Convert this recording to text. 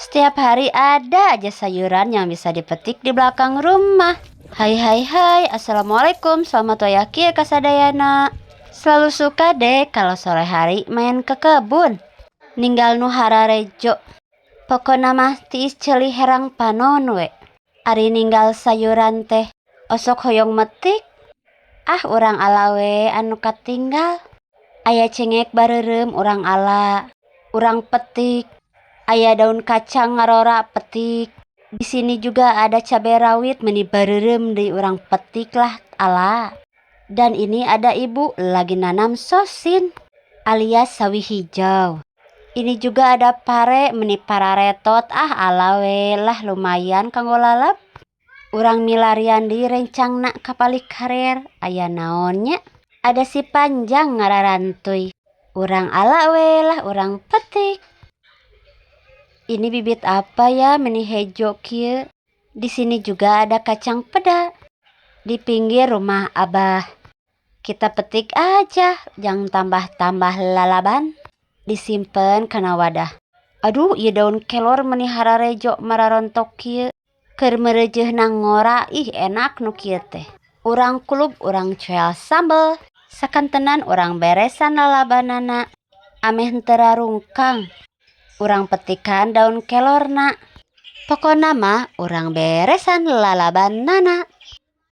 Setiap hari ada aja sayuran yang bisa dipetik di belakang rumah. Hai hai hai, assalamualaikum, selamat wayaki ya kasadayana. Selalu suka deh kalau sore hari main ke kebun. Ninggal nu hararejo. Pokona mah tiis ceuli herang panon we. Ari ninggal sayuran teh osok hoyong metik. Urang ala we anu katinggal. Aya cengek bareureum urang ala. Urang petik. Aya daun kacang ngarora petik. Di sini juga ada cabai rawit meni bareureum deui urang petik lah ala. Dan ini ada ibu lagi nanam sosin alias sawi hijau. Ini juga ada pare meni pararetot ala we lah lumayan kanggo lalap. Urang milarian di rencangna kapalik karer aya naonnya. Ada si panjang ngararantuy. Urang ala we lah urang petik. Ini bibit apa ya meni hejo kieu? Di sini juga ada kacang peda. Di pinggir rumah Abah. Kita petik aja, jangan tambah-tambah lalaban. Disimpen kana wadah. Aduh, ieu daun kelor meni hararejo mararontok kieu. Keur meureujeun nang ngora, enak nu kieu teh. Urang kulub urang coel sambel. Sakantenan urang beresan lalabanana. Ameh henteu rarungkang. Urang petikan daun kelorna. Pokona mah urang beresan lalabanana.